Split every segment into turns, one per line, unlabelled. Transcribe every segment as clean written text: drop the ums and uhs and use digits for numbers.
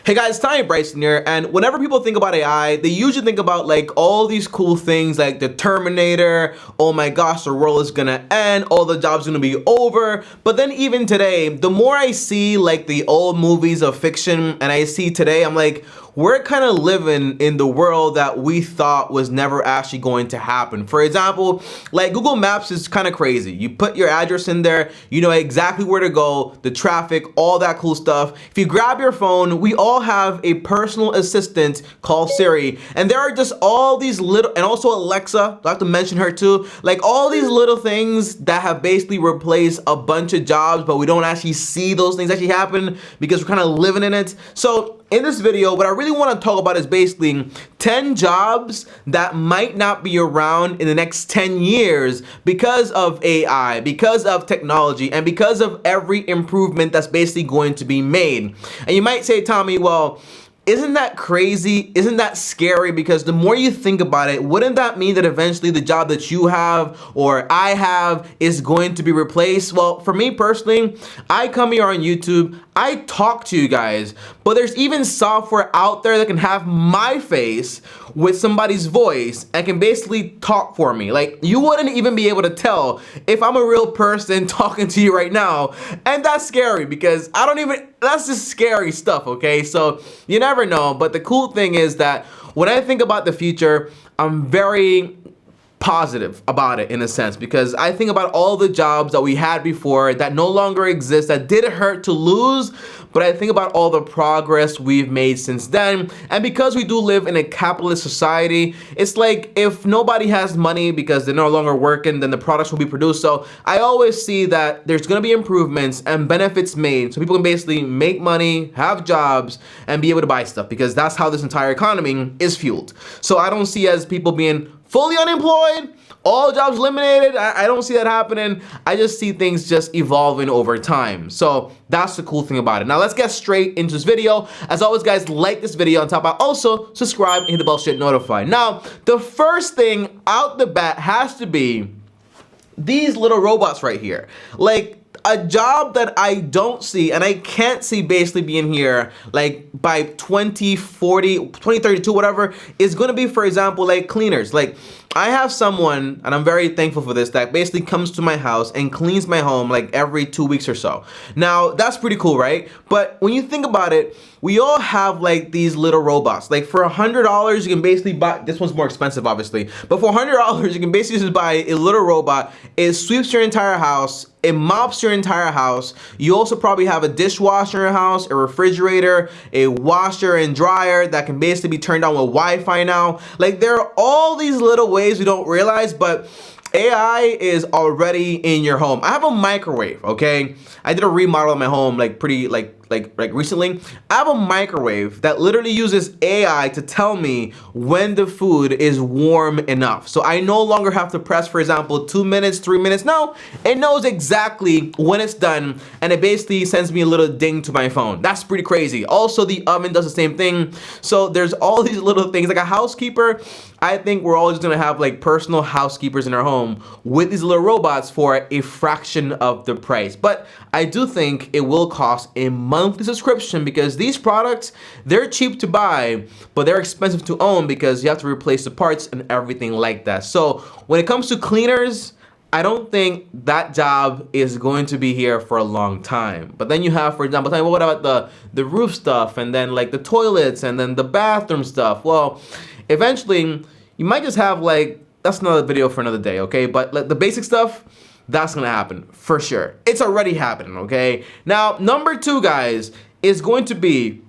Hey guys, TommyBryson here, and whenever people think about AI, they usually think about like all these cool things like the Terminator, oh my gosh, the world is gonna end, all the jobs are gonna be over. But then even today, the more I see like the old movies of fiction and I see today, I'm like, we're kind of living in the world that we thought was never actually going to happen. For example, like Google Maps is kind of crazy. You put your address in there, you know exactly where to go, the traffic, all that cool stuff. If you grab your phone, we all have a personal assistant called Siri, and there are just all these little, and also Alexa, I have to mention her too, like all these little things that have basically replaced a bunch of jobs, but we don't actually see those things actually happen because we're kind of living in it. So in this video, what I really want to talk about is basically 10 jobs that might not be around in the next 10 years because of AI, because of technology, and because of every improvement that's basically going to be made. And you might say, Tommy, well, isn't that crazy? Isn't that scary? Because the more you think about it, wouldn't that mean that eventually the job that you have or I have is going to be replaced? Well, for me personally, I come here on YouTube, I talk to you guys, but there's even software out there that can have my face with somebody's voice and can basically talk for me. Like, you wouldn't even be able to tell if I'm a real person talking to you right now. And that's scary because that's just scary stuff, okay? So you never know, but the cool thing is that when I think about the future, I'm very positive about it in a sense, because I think about all the jobs that we had before that no longer exist, that did hurt to lose, but I think about all the progress we've made since then. And because we do live in a capitalist society, it's like if nobody has money because they're no longer working, then the products will be produced. So I always see that there's gonna be improvements and benefits made so people can basically make money, have jobs, and be able to buy stuff, because that's how this entire economy is fueled. So I don't see as people being fully unemployed, all jobs eliminated. I don't see that happening. I just see things just evolving over time. So that's the cool thing about it. Now let's get straight into this video. As always, guys, like this video on top. Also subscribe and hit the bell to get notified. Now, the first thing out the bat has to be these little robots right here. Like, a job that I don't see and I can't see basically being here like by 2040, 2032, whatever, is going to be, for example, like cleaners. Like, I have someone, and I'm very thankful for this, that basically comes to my house and cleans my home like every 2 weeks or so. Now, that's pretty cool, right? But when you think about it, we all have like these little robots. Like for $100, you can basically buy, this one's more expensive obviously, but for $100, you can basically just buy a little robot. It sweeps your entire house, it mops your entire house. You also probably have a dishwasher in your house, a refrigerator, a washer and dryer that can basically be turned on with Wi-Fi now. Like, there are all these little ways we don't realize, but AI is already in your home. I have a microwave, okay? I did a remodel in my home like recently. I have a microwave that literally uses AI to tell me when the food is warm enough. So I no longer have to press, for example, 2 minutes, 3 minutes. No, it knows exactly when it's done, and it basically sends me a little ding to my phone. That's pretty crazy. Also, the oven does the same thing. So there's all these little things. Like a housekeeper, I think we're always gonna have like personal housekeepers in our home with these little robots for a fraction of the price. But I do think it will cost a monthly subscription, because these products, they're cheap to buy, but they're expensive to own because you have to replace the parts and everything like that. So when it comes to cleaners, I don't think that job is going to be here for a long time. But then you have, for example, what about the roof stuff, and then like the toilets, and then the bathroom stuff? Well, eventually you might just have like, that's another video for another day, okay? But like the basic stuff, that's gonna happen for sure. It's already happening, okay? Now, number 2, guys, is going to be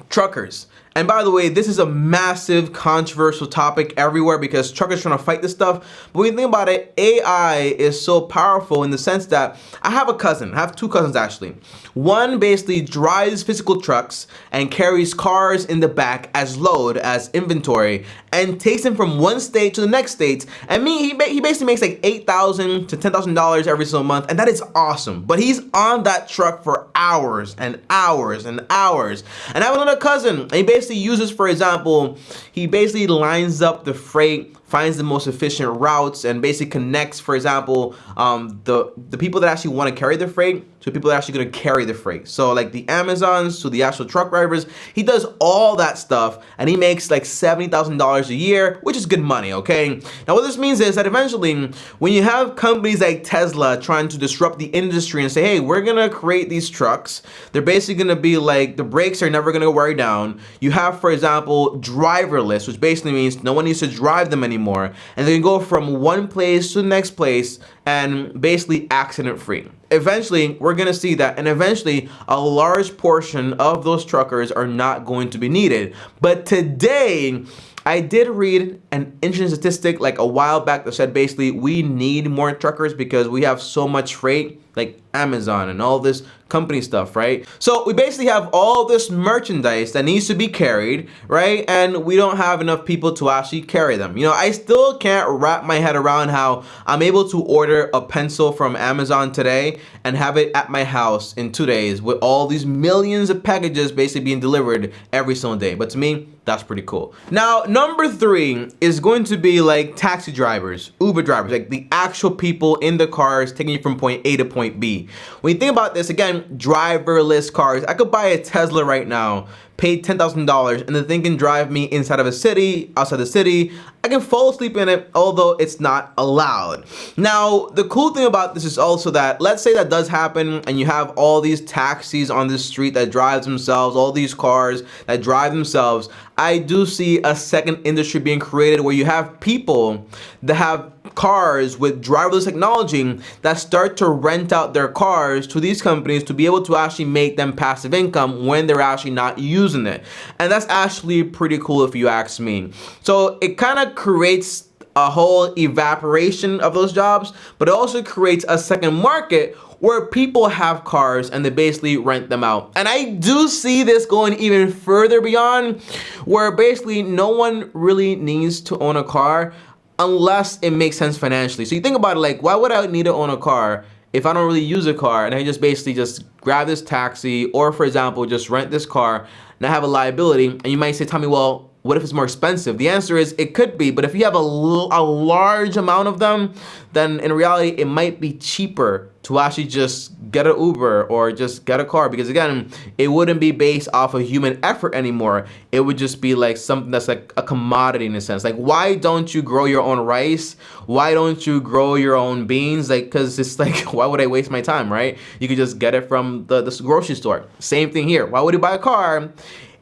truckers. And by the way, this is a massive controversial topic everywhere because truckers are trying to fight this stuff. But when you think about it, AI is so powerful in the sense that I have a cousin, I have 2 cousins actually. One basically drives physical trucks and carries cars in the back as load, as inventory, and takes them from one state to the next state. And he basically makes like $8,000 to $10,000 every single month, and that is awesome. But he's on that truck for hours and hours and hours. And I have another cousin, and he basically uses, for example, he basically lines up the freight finds the most efficient routes, and basically connects, for example, the people that actually want to carry the freight to people that are actually going to carry the freight. So like the Amazons to the actual truck drivers, he does all that stuff, and he makes like $70,000 a year, which is good money, okay? Now what this means is that eventually, when you have companies like Tesla trying to disrupt the industry and say, hey, we're gonna create these trucks, they're basically gonna be like, the brakes are never gonna wear down. You have, for example, driverless, which basically means no one needs to drive them anymore, and they can go from one place to the next place and basically accident free. Eventually, we're gonna see that, and eventually a large portion of those truckers are not going to be needed. But today, I did read an interesting statistic like a while back that said basically we need more truckers because we have so much freight, like Amazon and all this company stuff, right? So we basically have all this merchandise that needs to be carried, right? And we don't have enough people to actually carry them. You know, I still can't wrap my head around how I'm able to order a pencil from Amazon today and have it at my house in 2 days with all these millions of packages basically being delivered every single day. But to me, that's pretty cool. Now, number 3 is going to be like taxi drivers, Uber drivers, like the actual people in the cars taking you from point A to point B. When you think about this, again, driverless cars, I could buy a Tesla right now, pay $10,000, and the thing can drive me inside of a city, outside the city. I can fall asleep in it, although it's not allowed. Now, the cool thing about this is also that, let's say that does happen, and you have all these taxis on the street that drive themselves, all these cars that drive themselves. I do see a second industry being created where you have people that have cars with driverless technology that start to rent out their cars to these companies to be able to actually make them passive income when they're actually not using it. And that's actually pretty cool if you ask me. So it kind of creates a whole evaporation of those jobs, but it also creates a second market where people have cars and they basically rent them out. And I do see this going even further beyond, where basically no one really needs to own a car unless it makes sense financially. So you think about it, like, why would I need to own a car if I don't really use a car and I just basically just grab this taxi, or for example, just rent this car and I have a liability? And you might say, Tommy, well, what if it's more expensive? The answer is it could be, but if you have a large amount of them, then in reality, it might be cheaper to actually just get an Uber or just get a car, because again, it wouldn't be based off of human effort anymore. It would just be like something that's like a commodity in a sense. Like, why don't you grow your own rice? Why don't you grow your own beans? Like, cause it's like, why would I waste my time, right? You could just get it from the grocery store. Same thing here. Why would you buy a car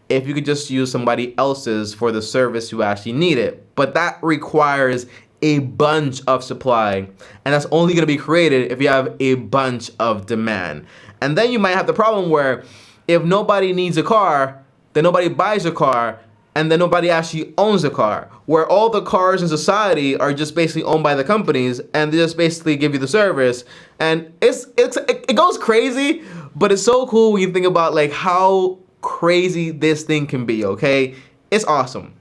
if you could just use somebody else's for the service you actually need it? But that requires a bunch of supply, and that's only going to be created if you have a bunch of demand. And then you might have the problem where if nobody needs a car, then nobody buys a car, and then nobody actually owns a car, where all the cars in society are just basically owned by the companies, and they just basically give you the service. And it goes crazy, but it's so cool when you think about like how crazy this thing can be, okay? It's awesome.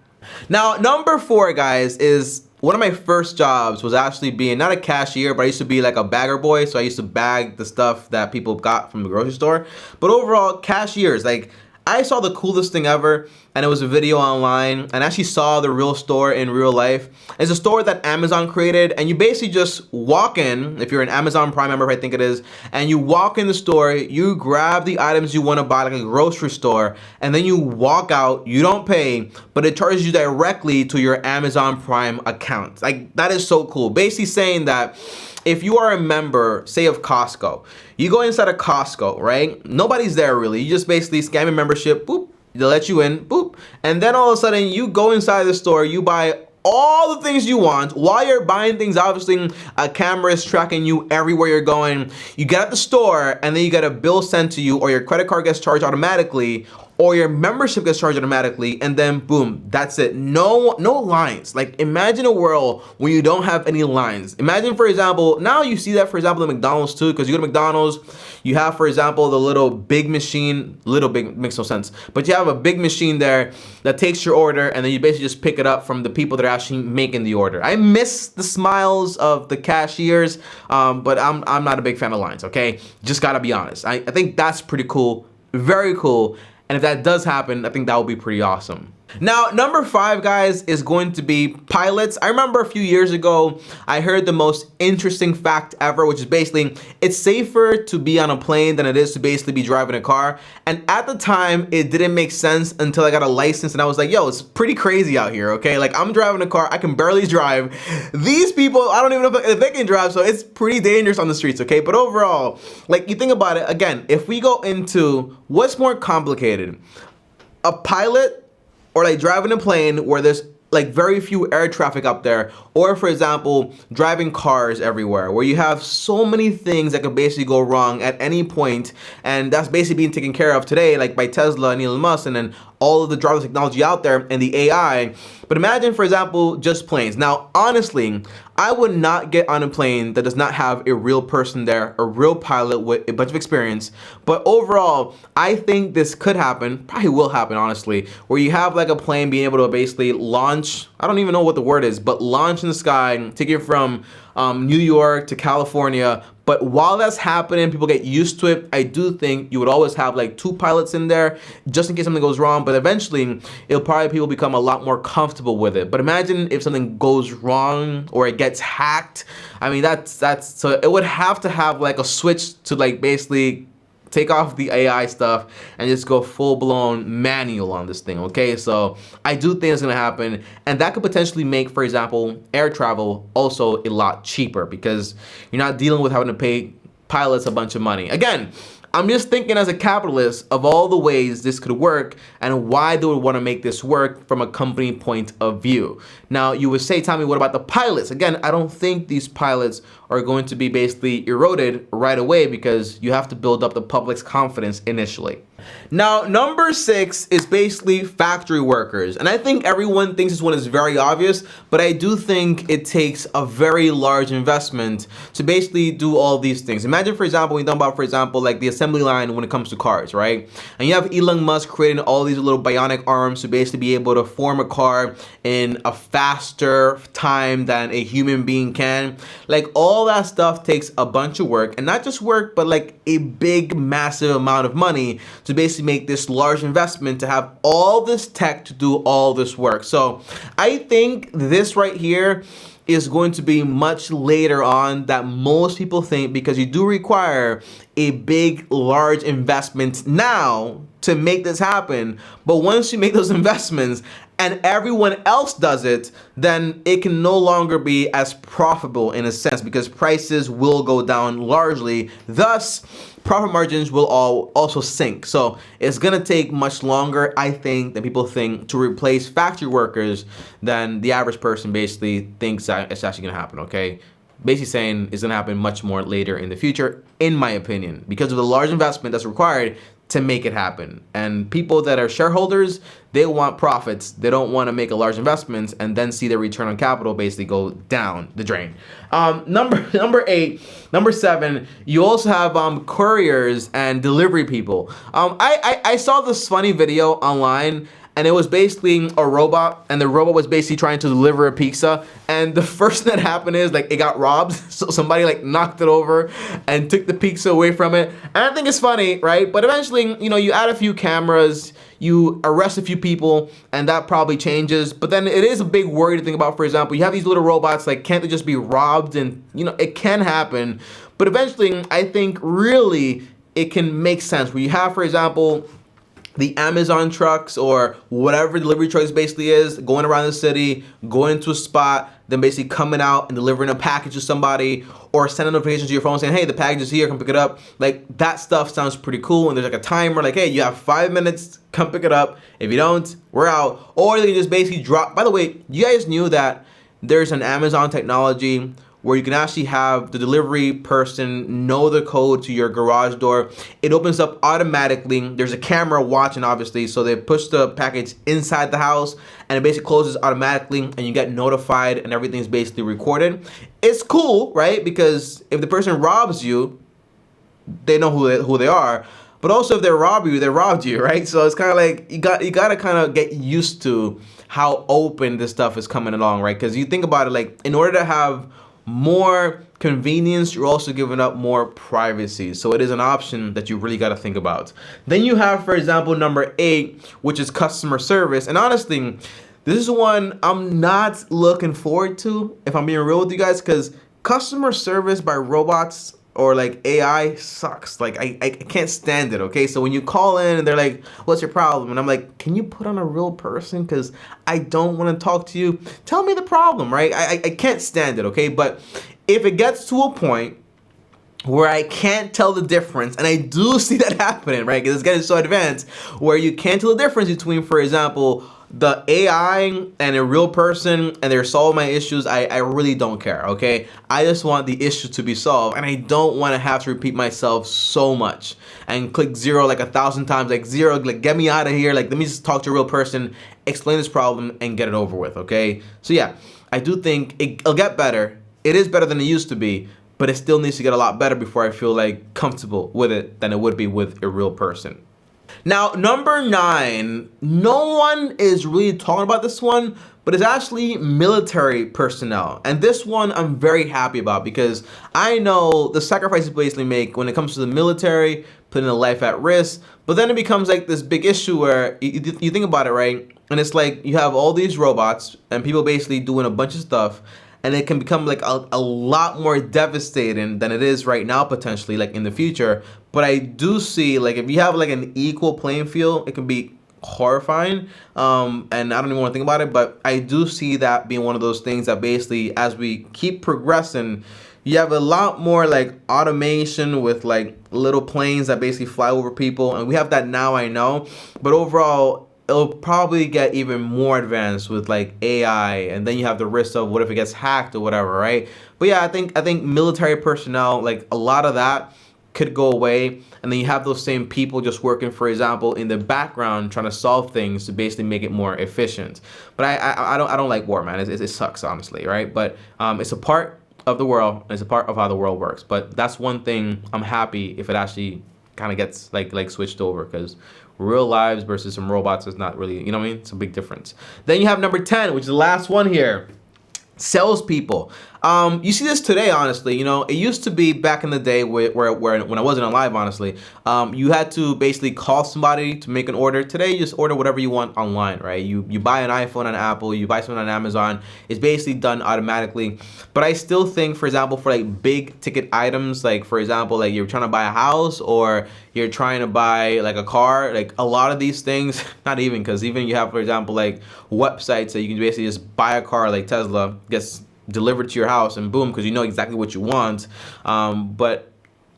Now, number 4, guys, is one of my first jobs was actually being not a cashier, but I used to be like a bagger boy. So I used to bag the stuff that people got from the grocery store. But overall, cashiers, like, I saw the coolest thing ever, and it was a video online, and I actually saw the real store in real life. It's a store that Amazon created, and you basically just walk in, if you're an Amazon Prime member, I think it is, and you walk in the store, you grab the items you want to buy like a grocery store, and then you walk out, you don't pay, but it charges you directly to your Amazon Prime account. Like, that is so cool. Basically saying that if you are a member, say of Costco, you go inside of Costco, right? Nobody's there really. You just basically scan your membership, boop, they'll let you in, boop. And then all of a sudden you go inside the store, you buy all the things you want. While you're buying things, obviously a camera is tracking you everywhere you're going. You get at the store and then you get a bill sent to you, or your credit card gets charged automatically, or your membership gets charged automatically, and then boom, that's it. No lines. Like, imagine a world where you don't have any lines. Imagine, for example, now you see that, for example, at McDonald's too, because you go to McDonald's, you have, for example, the little big machine. Little big makes no sense, but you have a big machine there that takes your order, and then you basically just pick it up from the people that are actually making the order. I miss the smiles of the cashiers, but I'm not a big fan of lines, okay? Just gotta be honest. I think that's pretty cool, very cool. And if that does happen, I think that would be pretty awesome. Now, number 5, guys, is going to be pilots. I remember a few years ago, I heard the most interesting fact ever, which is basically it's safer to be on a plane than it is to basically be driving a car. And at the time, it didn't make sense until I got a license and I was like, yo, it's pretty crazy out here, okay? Like, I'm driving a car, I can barely drive. These people, I don't even know if they can drive, so it's pretty dangerous on the streets, okay? But overall, like, you think about it, again, if we go into what's more complicated, a pilot or like driving a plane where there's like very few air traffic up there, or for example, driving cars everywhere where you have so many things that could basically go wrong at any point, and that's basically being taken care of today, like by Tesla and Elon Musk and then all of the driverless technology out there and the AI. But imagine, for example, just planes. Now, honestly, I would not get on a plane that does not have a real person there, a real pilot with a bunch of experience. But overall, I think this could happen, probably will happen, honestly, where you have like a plane being able to basically launch, I don't even know what the word is, but launch in the sky, take it from New York to California. But while that's happening, people get used to it. I do think you would always have like 2 pilots in there just in case something goes wrong. But eventually, people become a lot more comfortable with it. But imagine if something goes wrong or it gets hacked. I mean, that's so it would have to have like a switch to like basically take off the AI stuff and just go full-blown manual on this thing, okay? So I do think it's gonna happen, and that could potentially make, for example, air travel also a lot cheaper because you're not dealing with having to pay pilots a bunch of money. Again, I'm just thinking as a capitalist of all the ways this could work and why they would want to make this work from a company point of view. Now, you would say, Tommy, what about the pilots? Again, I don't think these pilots are going to be basically eroded right away because you have to build up the public's confidence initially. Now, number 6 is basically factory workers. And I think everyone thinks this one is very obvious, but I do think it takes a very large investment to basically do all these things. Imagine, for example, when you think about, for example, like the assembly line when it comes to cars, right? And you have Elon Musk creating all these little bionic arms to basically be able to form a car in a faster time than a human being can. Like, all that stuff takes a bunch of work, and not just work, but like a big, massive amount of money to basically make this large investment to have all this tech to do all this work. So I think this right here is going to be much later on that most people think, because you do require a big, large investment now to make this happen. But once you make those investments and everyone else does it, then it can no longer be as profitable in a sense because prices will go down largely. Thus, profit margins will also sink. So it's gonna take much longer, I think, than people think to replace factory workers than the average person basically thinks that it's actually gonna happen, okay? Basically saying it's gonna happen much more later in the future, in my opinion, because of the large investment that's required to make it happen. And people that are shareholders, they want profits. They don't want to make a large investments and then see their return on capital basically go down the drain. Number 8, number 7, you also have couriers and delivery people. I saw this funny video online, and it was basically a robot, and the robot was basically trying to deliver a pizza, and the first thing that happened is like it got robbed. So somebody like knocked it over and took the pizza away from it. And I think it's funny, right? But eventually, you know, you add a few cameras, you arrest a few people, and that probably changes. But then it is a big worry to think about. For example, you have these little robots, like, can't they just be robbed? And you know, it can happen. But eventually, I think really it can make sense where you have, for example, the Amazon trucks or whatever delivery trucks basically is, going around the city, going to a spot, then basically coming out and delivering a package to somebody, or sending notifications to your phone saying, hey, the package is here, come pick it up. Like, that stuff sounds pretty cool. And there's like a timer, like, hey, you have 5 minutes, come pick it up. If you don't, we're out. Or they can just basically drop. By the way, you guys knew that there's an Amazon technology where you can actually have the delivery person know the code to your garage door. It opens up automatically. There's a camera watching, obviously, so they push the package inside the house and it basically closes automatically and you get notified and everything's basically recorded. It's cool, right? Because if the person robs you, they know who they are. But also if they rob you, they robbed you, right? So it's kind of like you got to kind of get used to how open this stuff is coming along, right? Because you think about it, like, in order to have more convenience, you're also giving up more privacy. So it is an option that you really got to think about. Then you have, for example, number 8, which is customer service. And honestly, this is one I'm not looking forward to, if I'm being real with you guys, because customer service by robots or like AI sucks. Like I can't stand it, okay? So when you call in and they're like, what's your problem? And I'm like, can you put on a real person? Because I don't want to talk to you. Tell me the problem, right? I can't stand it, okay? But if it gets to a point where I can't tell the difference, and I do see that happening, right? Because it's getting so advanced, where you can't tell the difference between, for example, the AI and a real person, and they're solving my issues, I really don't care, okay? I just want the issue to be solved, and I don't want to have to repeat myself so much and click 0 like 1,000 times, like 0, like get me out of here, like let me just talk to a real person, explain this problem, and get it over with, okay? So yeah, I do think it'll get better. It is better than it used to be, but it still needs to get a lot better before I feel like comfortable with it than it would be with a real person. Now, number 9, no one is really talking about this one, but it's actually military personnel. And this one I'm very happy about because I know the sacrifices you basically make when it comes to the military, putting a life at risk, but then it becomes like this big issue where you think about it, right? And it's like you have all these robots and people basically doing a bunch of stuff, and it can become like a lot more devastating than it is right now, potentially, like in the future. But I do see, like, if you have like an equal playing field, it can be horrifying. And I don't even want to think about it, but I do see that being one of those things that basically, as we keep progressing, you have a lot more like automation with like little planes that basically fly over people. And we have that now, I know. But overall, it'll probably get even more advanced with like AI, and then you have the risk of what if it gets hacked or whatever, right? But yeah, I think military personnel, like a lot of that could go away, and then you have those same people just working, for example, in the background trying to solve things to basically make it more efficient. But I don't like war, man. It sucks, honestly, right? But it's a part of the world, and it's a part of how the world works. But that's one thing I'm happy if it actually kind of gets like switched over, because real lives versus some robots is not really, you know what I mean? It's a big difference. Then you have number 10, which is the last one here. Salespeople. You see this today, honestly. You know, it used to be back in the day where when I wasn't on live, honestly, you had to basically call somebody to make an order. Today, you just order whatever you want online, right? You buy an iPhone on Apple, you buy something on Amazon. It's basically done automatically. But I still think, for example, for like big ticket items, like for example, like you're trying to buy a house or you're trying to buy like a car, like a lot of these things, not even, because even you have, for example, like websites that you can basically just buy a car, like Tesla gets delivered to your house and boom, because you know exactly what you want. But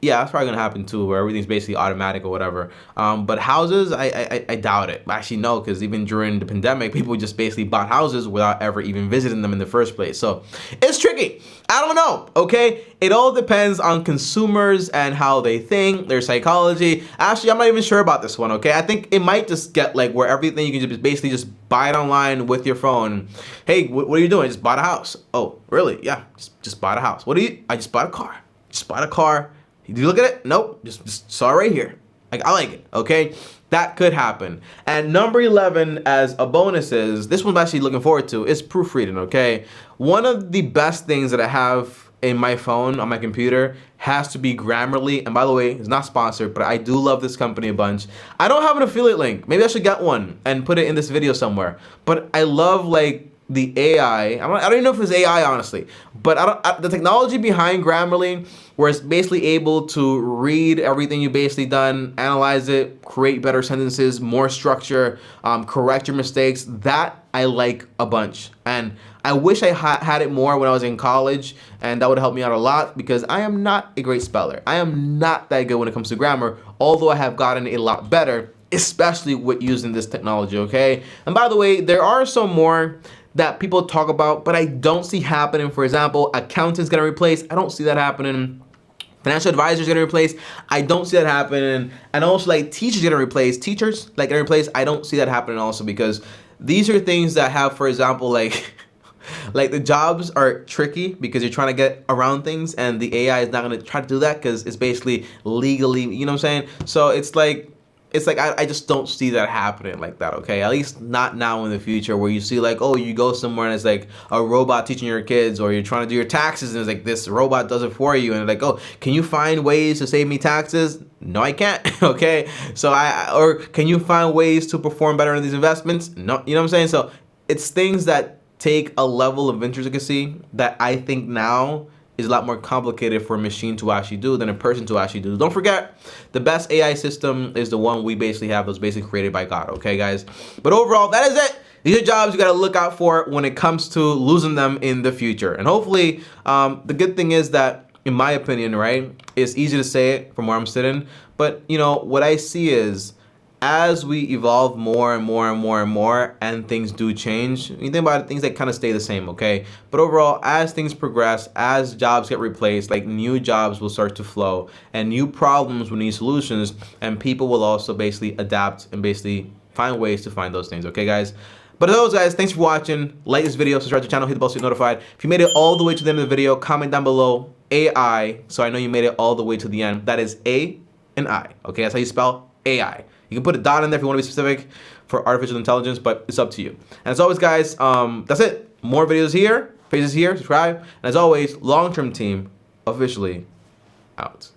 yeah, that's probably gonna happen too, where everything's basically automatic or whatever. But houses, I doubt it. Actually, no, because even during the pandemic, people just basically bought houses without ever even visiting them in the first place. So it's tricky. I don't know, okay? It all depends on consumers and how they think, their psychology. Actually, I'm not even sure about this one, okay? I think it might just get like where everything you can just basically just buy it online with your phone. Hey, what are you doing? I just bought a house. Oh, really? Yeah, just bought a house. What do you? I just bought a car. Just bought a car. Did you look at it? Nope. Just saw it right here. Like, I like it. Okay, that could happen. And number 11, as a bonus, is this one I'm actually looking forward to, is proofreading. Okay, one of the best things that I have in my phone on my computer has to be Grammarly. And by the way, it's not sponsored, but I do love this company a bunch. I don't have an affiliate link. Maybe I should get one and put it in this video somewhere. But I love like the AI. I don't even know if it's AI, honestly, but the technology behind Grammarly, where it's basically able to read everything you basically done, analyze it, create better sentences, more structure, correct your mistakes. That I like a bunch, and I wish I had it more when I was in college, and that would help me out a lot because I am not a great speller. I am not that good when it comes to grammar, although I have gotten a lot better, especially with using this technology, okay? And by the way, there are some more that people talk about, but I don't see happening. For example, accountants gonna replace. I don't see that happening. Financial advisors gonna replace. I don't see that happening. And also like teachers gonna replace. Teachers like gonna replace. I don't see that happening also, because these are things that have, for example, like like the jobs are tricky because you're trying to get around things, and the AI is not gonna try to do that because it's basically legally, you know what I'm saying? So it's like, it's like I just don't see that happening like that, okay? At least not now in the future, where you see like, oh, you go somewhere and it's like a robot teaching your kids, or you're trying to do your taxes and it's like this robot does it for you, and like, oh, can you find ways to save me taxes? No, I can't. Okay, so or can you find ways to perform better in these investments? No, you know what I'm saying? So it's things that take a level of intricacy that I think now is a lot more complicated for a machine to actually do than a person to actually do. Don't forget, the best AI system is the one we basically have, that's basically created by God, okay, guys? But overall, that is it. These are jobs you gotta look out for when it comes to losing them in the future. And hopefully, the good thing is that, in my opinion, right, it's easy to say it from where I'm sitting, but you know, what I see is, as we evolve more and more and more and more, and things do change, you think about it, things that kind of stay the same, okay? But overall, as things progress, as jobs get replaced, like new jobs will start to flow, and new problems will need solutions, and people will also basically adapt and basically find ways to find those things, okay, guys? But as always, guys, thanks for watching. Like this video, subscribe to the channel, hit the bell so you're notified. If you made it all the way to the end of the video, comment down below AI, so I know you made it all the way to the end. That is A and I, okay? That's how you spell AI. You can put a dot in there if you want to be specific for artificial intelligence, but it's up to you. And as always, guys, that's it. More videos here, faces here, subscribe. And as always, long-term team officially out.